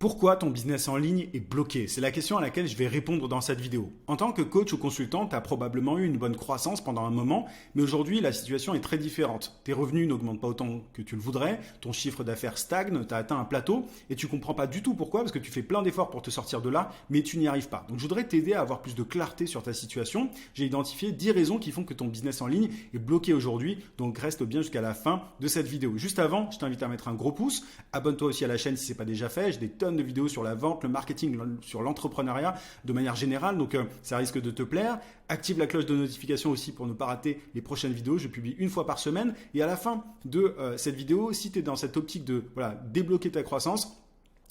Pourquoi ton business en ligne est bloqué? C'est la question à laquelle je vais répondre dans cette vidéo. En tant que coach ou consultant, tu as probablement eu une bonne croissance pendant un moment, mais aujourd'hui, la situation est très différente. Tes revenus n'augmentent pas autant que tu le voudrais, ton chiffre d'affaires stagne, tu as atteint un plateau et tu comprends pas du tout pourquoi, parce que tu fais plein d'efforts pour te sortir de là, mais tu n'y arrives pas. Donc, je voudrais t'aider à avoir plus de clarté sur ta situation. J'ai identifié 10 raisons qui font que ton business en ligne est bloqué aujourd'hui, donc reste bien jusqu'à la fin de cette vidéo. Juste avant, je t'invite à mettre un gros pouce, abonne-toi aussi à la chaîne si ce n'est pas déjà fait, j'ai des tonnes de vidéos sur la vente, le marketing, sur l'entrepreneuriat de manière générale, donc ça risque de te plaire. Active la cloche de notification aussi pour ne pas rater les prochaines vidéos. Je publie une fois par semaine et à la fin de cette vidéo, si tu es dans cette optique de débloquer ta croissance,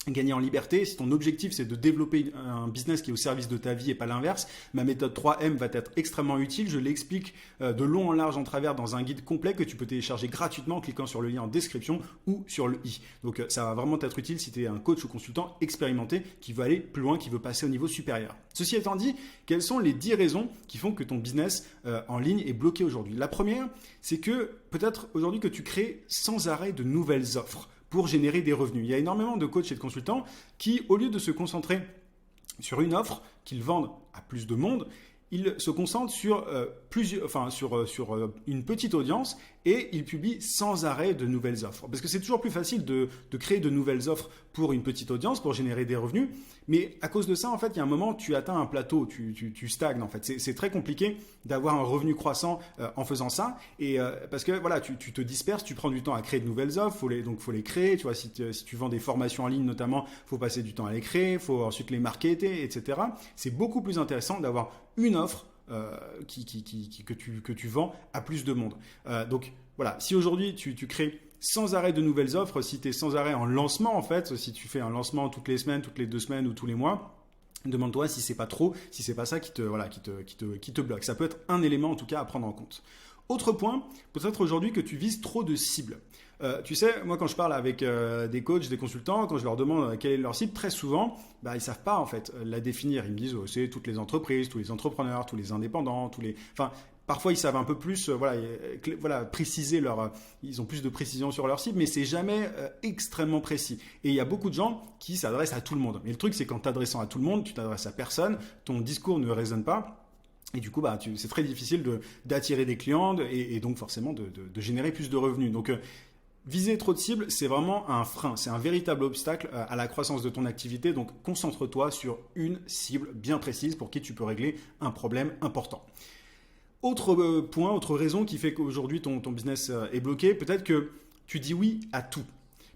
gagner en liberté, si ton objectif c'est de développer un business qui est au service de ta vie et pas l'inverse, ma méthode 3M va être extrêmement utile. Je l'explique de long en large en travers dans un guide complet que tu peux télécharger gratuitement en cliquant sur le lien en description ou sur le i. Donc ça va vraiment t'être utile si tu es un coach ou consultant expérimenté qui veut aller plus loin, qui veut passer au niveau supérieur. Ceci étant dit, quelles sont les 10 raisons qui font que ton business en ligne est bloqué aujourd'hui? La première, c'est que peut-être aujourd'hui que tu crées sans arrêt de nouvelles offres pour générer des revenus. Il y a énormément de coachs et de consultants qui, au lieu de se concentrer sur une offre qu'ils vendent à plus de monde, ils se concentrent sur une petite audience et ils publient sans arrêt de nouvelles offres. Parce que c'est toujours plus facile de créer de nouvelles offres pour une petite audience, pour générer des revenus. Mais à cause de ça, en fait, il y a un moment, tu atteins un plateau, tu stagnes. En fait, c'est très compliqué d'avoir un revenu croissant en faisant ça. Et parce que voilà, tu te disperses, tu prends du temps à créer de nouvelles offres. Donc, faut les créer. Tu vois, si tu vends des formations en ligne notamment, faut passer du temps à les créer, faut ensuite les marketer, etc. C'est beaucoup plus intéressant d'avoir une offre que tu vends à plus de monde. Donc voilà, si aujourd'hui tu crées sans arrêt de nouvelles offres, si tu es sans arrêt en lancement en fait, si tu fais un lancement toutes les semaines, toutes les 2 semaines ou tous les mois, demande-toi si c'est pas trop, si c'est pas ça qui te bloque. Ça peut être un élément en tout cas à prendre en compte. Autre point, peut-être aujourd'hui que tu vises trop de cibles. Tu sais, moi quand je parle avec des coachs, des consultants, quand je leur demande quelle est leur cible, très souvent, ils ne savent pas en fait la définir. Ils me disent c'est toutes les entreprises, tous les entrepreneurs, tous les indépendants, parfois ils savent un peu plus préciser ils ont plus de précision sur leur cible, mais c'est jamais extrêmement précis. Et il y a beaucoup de gens qui s'adressent à tout le monde. Mais le truc c'est qu'en t'adressant à tout le monde, tu t'adresses à personne, ton discours ne résonne pas. Et du coup, c'est très difficile d'attirer des clients et donc forcément de générer plus de revenus. Donc, viser trop de cibles, c'est vraiment un frein, c'est un véritable obstacle à la croissance de ton activité. Donc, concentre-toi sur une cible bien précise pour qui tu peux régler un problème important. Autre point, autre raison qui fait qu'aujourd'hui ton business est bloqué, peut-être que tu dis oui à tout.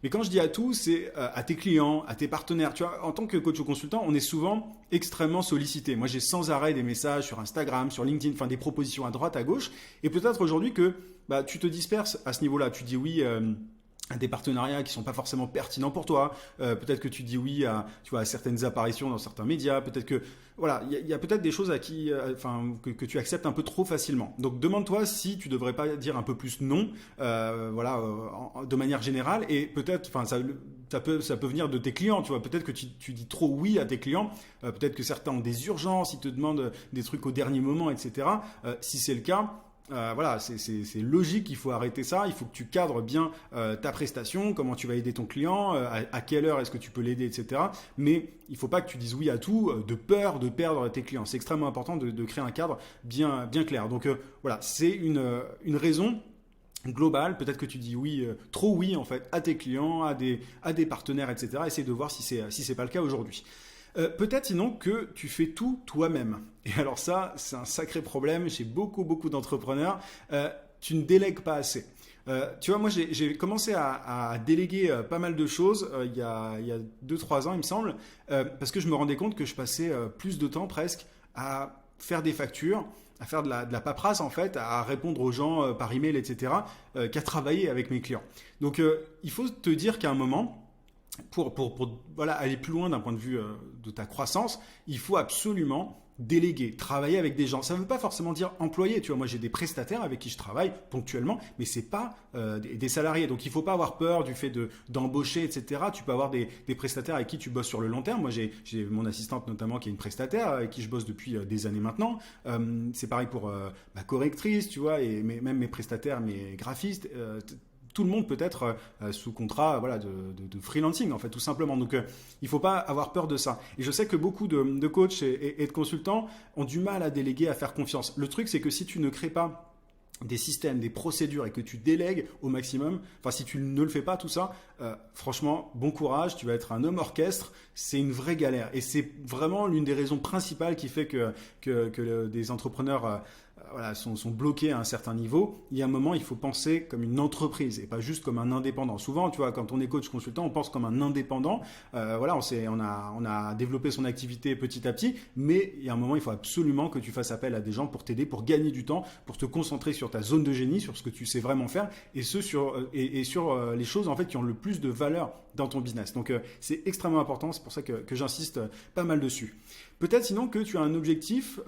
Mais quand je dis à tout, c'est à tes clients, à tes partenaires. Tu vois, en tant que coach ou consultant, on est souvent extrêmement sollicité. Moi, j'ai sans arrêt des messages sur Instagram, sur LinkedIn, des propositions à droite, à gauche. Et peut-être aujourd'hui que tu te disperses à ce niveau-là. Tu dis oui à des partenariats qui sont pas forcément pertinents pour toi. Peut-être que tu dis oui à certaines apparitions dans certains médias. Peut-être que il y a peut-être des choses que tu acceptes un peu trop facilement. Donc demande-toi si tu devrais pas dire un peu plus non, de manière générale. Et peut-être, ça peut venir de tes clients. Tu vois, peut-être que tu dis trop oui à tes clients. Peut-être que certains ont des urgences, ils te demandent des trucs au dernier moment, etc. Si c'est le cas. C'est logique, il faut arrêter ça, il faut que tu cadres bien ta prestation, comment tu vas aider ton client, à quelle heure est-ce que tu peux l'aider, etc. Mais il ne faut pas que tu dises oui à tout de peur de perdre tes clients. C'est extrêmement important de créer un cadre bien clair. Donc c'est une raison globale. Peut-être que tu dis oui, trop oui en fait, à tes clients, à des partenaires, etc. Essaye de voir si c'est pas le cas aujourd'hui. Peut-être sinon que tu fais tout toi-même. Et alors ça, c'est un sacré problème chez beaucoup d'entrepreneurs. Tu ne délègues pas assez. Tu vois, moi j'ai commencé à déléguer pas mal de choses il y a 2-3 ans, il me semble, parce que je me rendais compte que je passais plus de temps presque à faire des factures, à faire de la paperasse en fait, à répondre aux gens par email, etc., qu'à travailler avec mes clients. Donc il faut te dire qu'à un moment, pour aller plus loin d'un point de vue de ta croissance, il faut absolument déléguer, travailler avec des gens. Ça ne veut pas forcément dire employé. Tu vois, moi j'ai des prestataires avec qui je travaille ponctuellement, mais c'est pas des salariés. Donc il faut pas avoir peur du fait d'embaucher, etc. Tu peux avoir des prestataires avec qui tu bosses sur le long terme. Moi j'ai mon assistante notamment qui est une prestataire avec qui je bosse depuis des années maintenant. C'est pareil pour ma correctrice, tu vois, et même mes prestataires, mes graphistes. tout le monde peut être sous contrat voilà, de freelancing, en fait, tout simplement. Donc, il ne faut pas avoir peur de ça. Et je sais que beaucoup de coachs et de consultants ont du mal à déléguer, à faire confiance. Le truc, c'est que si tu ne crées pas des systèmes, des procédures et que tu délègues au maximum, enfin si tu ne le fais pas tout ça, franchement, bon courage, tu vas être un homme orchestre, c'est une vraie galère. Et c'est vraiment l'une des raisons principales qui fait que des entrepreneurs voilà, sont bloqués à un certain niveau. Il y a un moment, il faut penser comme une entreprise et pas juste comme un indépendant. Souvent, tu vois, quand on est coach consultant, on pense comme un indépendant. Voilà, on a développé son activité petit à petit, mais il y a un moment, il faut absolument que tu fasses appel à des gens pour t'aider, pour gagner du temps, pour te concentrer sur ta zone de génie, sur ce que tu sais vraiment faire et sur les choses en fait qui ont le plus de valeur dans ton business. Donc, c'est extrêmement important. C'est pour ça que j'insiste pas mal dessus. Peut-être sinon que tu as un objectif.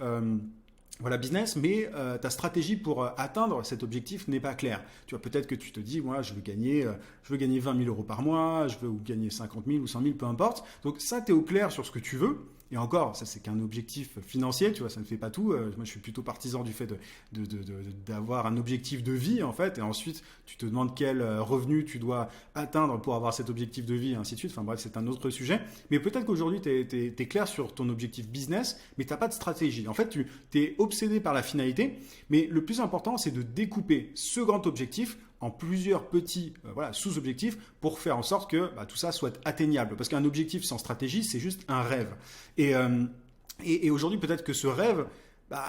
Voilà, business, mais ta stratégie pour atteindre cet objectif n'est pas claire. Tu vois, peut-être que tu te dis, moi, je veux gagner 20 000 euros par mois, je veux gagner 50 000 ou 100 000, peu importe. Donc ça, tu es au clair sur ce que tu veux. Et encore, ça, c'est qu'un objectif financier, tu vois, ça ne fait pas tout. Moi, je suis plutôt partisan du fait d'avoir un objectif de vie, en fait. Et ensuite, tu te demandes quel revenu tu dois atteindre pour avoir cet objectif de vie, et ainsi de suite. Enfin bref, c'est un autre sujet. Mais peut-être qu'aujourd'hui, tu es clair sur ton objectif business, mais tu n'as pas de stratégie. En fait, tu es obsédé par la finalité. Mais le plus important, c'est de découper ce grand objectif en plusieurs petits voilà, sous-objectifs pour faire en sorte que tout ça soit atteignable. Parce qu'un objectif sans stratégie, c'est juste un rêve. Et aujourd'hui, peut-être que ce rêve,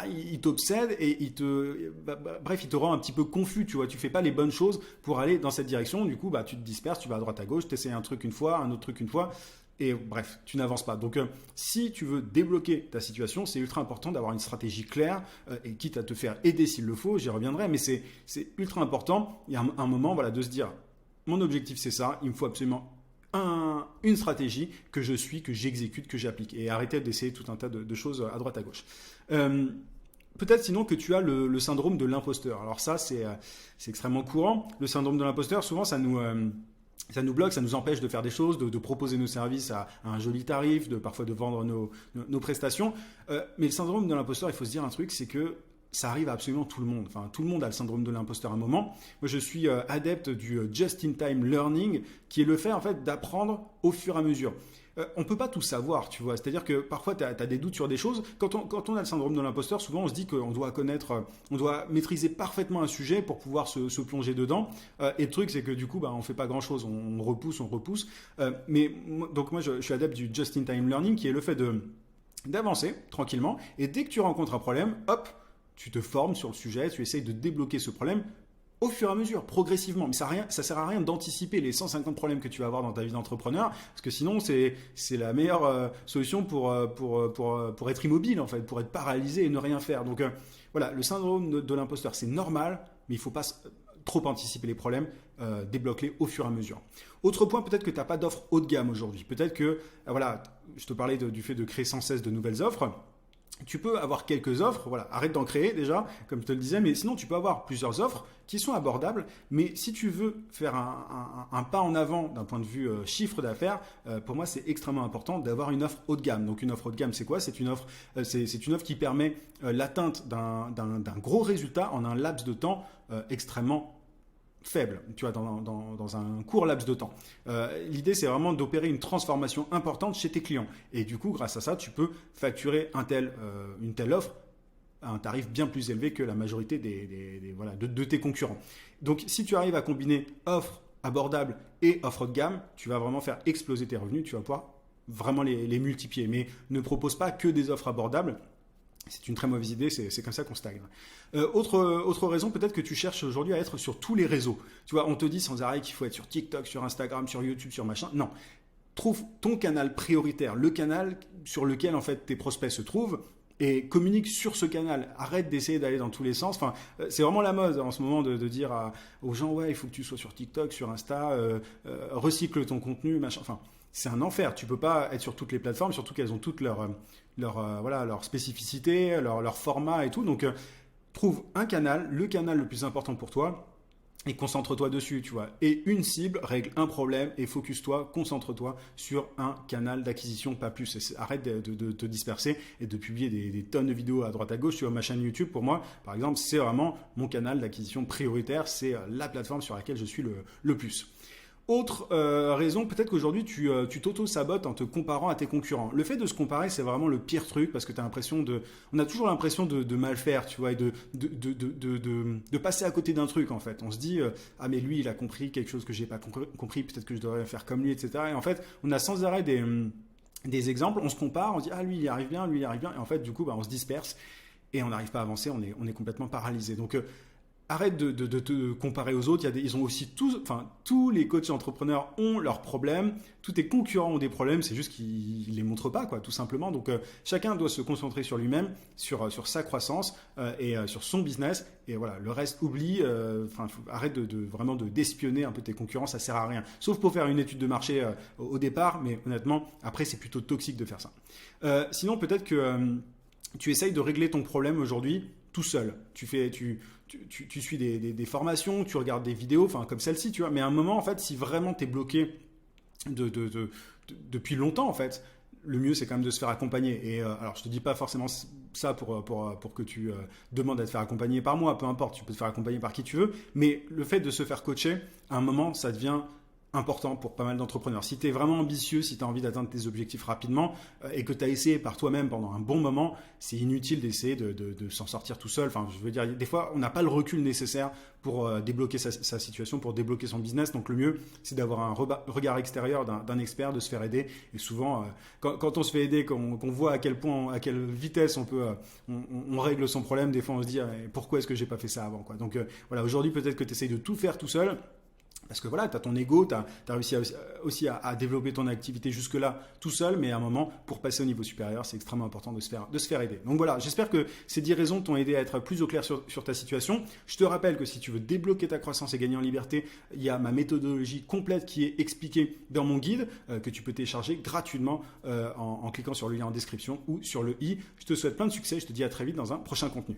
il t'obsède et bref, il te rend un petit peu confus, tu vois. Tu fais pas les bonnes choses pour aller dans cette direction. Du coup, tu te disperses, tu vas à droite à gauche, tu essaies un truc une fois, un autre truc une fois. Et bref, tu n'avances pas. Donc, si tu veux débloquer ta situation, c'est ultra important d'avoir une stratégie claire et quitte à te faire aider s'il le faut, j'y reviendrai, mais c'est ultra important. Il y a un moment voilà, de se dire, mon objectif c'est ça, il me faut absolument une stratégie que je suis, que j'exécute, que j'applique. Et arrêter d'essayer tout un tas de choses à droite à gauche. Peut-être sinon que tu as le syndrome de l'imposteur. Alors ça, c'est extrêmement courant. Le syndrome de l'imposteur, souvent, ça nous bloque, ça nous empêche de faire des choses, de proposer nos services à un joli tarif, parfois de vendre nos prestations. Mais le syndrome de l'imposteur, il faut se dire un truc, c'est que ça arrive à absolument tout le monde. Enfin, tout le monde a le syndrome de l'imposteur à un moment. Moi, je suis adepte du just-in-time learning, qui est le fait en fait d'apprendre au fur et à mesure. On ne peut pas tout savoir, tu vois. C'est-à-dire que parfois, tu as des doutes sur des choses. Quand on a le syndrome de l'imposteur, souvent, on se dit qu'on doit on doit maîtriser parfaitement un sujet pour pouvoir se plonger dedans. Et le truc, c'est que du coup, on ne fait pas grand-chose. On repousse. Donc, moi, je suis adepte du just-in-time learning, qui est le fait d'avancer tranquillement. Et dès que tu rencontres un problème, hop, tu te formes sur le sujet, tu essayes de débloquer ce problème au fur et à mesure, progressivement. Mais ça sert à rien d'anticiper les 150 problèmes que tu vas avoir dans ta vie d'entrepreneur, parce que sinon, c'est la meilleure solution pour être immobile, en fait, pour être paralysé et ne rien faire. Donc, voilà, le syndrome de l'imposteur, c'est normal, mais il ne faut pas trop anticiper les problèmes, débloque-les au fur et à mesure. Autre point, peut-être que tu n'as pas d'offre haut de gamme aujourd'hui. Peut-être que, voilà, je te parlais du fait de créer sans cesse de nouvelles offres. Tu peux avoir quelques offres, voilà, arrête d'en créer déjà, comme je te le disais, mais sinon tu peux avoir plusieurs offres qui sont abordables, mais si tu veux faire un pas en avant d'un point de vue chiffre d'affaires, pour moi c'est extrêmement important d'avoir une offre haut de gamme. Donc une offre haut de gamme c'est quoi ? C'est une offre qui permet l'atteinte d'un gros résultat en un laps de temps extrêmement faible, tu vois, dans un court laps de temps. L'idée, c'est vraiment d'opérer une transformation importante chez tes clients. Et du coup, grâce à ça, tu peux facturer une telle offre à un tarif bien plus élevé que la majorité de tes concurrents. Donc, si tu arrives à combiner offre abordable et offre haut de gamme, tu vas vraiment faire exploser tes revenus, tu vas pouvoir vraiment les multiplier. Mais ne propose pas que des offres abordables. C'est une très mauvaise idée, c'est comme ça qu'on stagne. Autre raison, peut-être que tu cherches aujourd'hui à être sur tous les réseaux. Tu vois, on te dit sans arrêt qu'il faut être sur TikTok, sur Instagram, sur YouTube, sur machin. Non, trouve ton canal prioritaire, le canal sur lequel en fait tes prospects se trouvent et communique sur ce canal. Arrête d'essayer d'aller dans tous les sens. Enfin, c'est vraiment la mode en ce moment de dire aux gens, ouais, il faut que tu sois sur TikTok, sur Insta, recycle ton contenu, machin. Enfin, c'est un enfer. Tu peux pas être sur toutes les plateformes, surtout qu'elles ont toutes leur spécificité, leur format et tout. Donc, trouve un canal, le canal le plus important pour toi, et concentre-toi dessus, tu vois. Et une cible règle un problème et focus-toi, concentre-toi sur un canal d'acquisition, pas plus. Et arrête de te disperser et de publier des tonnes de vidéos à droite à gauche sur ma chaîne YouTube. Pour moi, par exemple, c'est vraiment mon canal d'acquisition prioritaire. C'est la plateforme sur laquelle je suis le plus. Autre raison, peut-être qu'aujourd'hui tu t'auto-sabotes en te comparant à tes concurrents. Le fait de se comparer, c'est vraiment le pire truc parce que on a toujours l'impression de mal faire, tu vois, et de passer à côté d'un truc en fait. On se dit, ah mais lui il a compris quelque chose que j'ai pas compris, peut-être que je devrais faire comme lui, etc. Et en fait, on a sans arrêt des exemples, on se compare, on se dit, ah lui il y arrive bien, lui il y arrive bien, et en fait du coup on se disperse et on n'arrive pas à avancer, on est complètement paralysé. Donc arrête de te comparer aux autres. Ils ont aussi tous les coachs entrepreneurs ont leurs problèmes. Tous tes concurrents ont des problèmes. C'est juste qu'ils les montrent pas, quoi, tout simplement. Donc, chacun doit se concentrer sur lui-même, sur sa croissance et sur son business. Et voilà, le reste, oublie. Arrête vraiment d'espionner un peu tes concurrents. Ça sert à rien. Sauf pour faire une étude de marché au départ. Mais honnêtement, après, c'est plutôt toxique de faire ça. Sinon, peut-être que tu essayes de régler ton problème aujourd'hui tout seul. Tu suis des formations, tu regardes des vidéos, comme celle-ci, tu vois. Mais à un moment, en fait, si vraiment tu es bloqué depuis longtemps, en fait, le mieux, c'est quand même de se faire accompagner. Et alors, je te dis pas forcément ça pour que tu demandes à te faire accompagner par moi, peu importe, tu peux te faire accompagner par qui tu veux. Mais le fait de se faire coacher, à un moment, ça devient important pour pas mal d'entrepreneurs. Si tu es vraiment ambitieux, si tu as envie d'atteindre tes objectifs rapidement et que tu as essayé par toi-même pendant un bon moment, c'est inutile d'essayer de s'en sortir tout seul. Enfin, je veux dire, des fois, on n'a pas le recul nécessaire pour débloquer sa situation, pour débloquer son business. Donc, le mieux, c'est d'avoir un regard extérieur d'un expert, de se faire aider. Et souvent, quand on se fait aider, qu'on voit à quel point, à quelle vitesse on règle son problème, des fois, on se dit pourquoi est-ce que j'ai pas fait ça avant, quoi. Donc, voilà, aujourd'hui, peut-être que tu essayes de tout faire tout seul. Parce que voilà, tu as ton ego, tu as réussi aussi à développer ton activité jusque-là tout seul, mais à un moment, pour passer au niveau supérieur, c'est extrêmement important de se faire aider. Donc voilà, j'espère que ces 10 raisons t'ont aidé à être plus au clair sur ta situation. Je te rappelle que si tu veux débloquer ta croissance et gagner en liberté, il y a ma méthodologie complète qui est expliquée dans mon guide, que tu peux télécharger gratuitement en cliquant sur le lien en description ou sur le i. Je te souhaite plein de succès, je te dis à très vite dans un prochain contenu.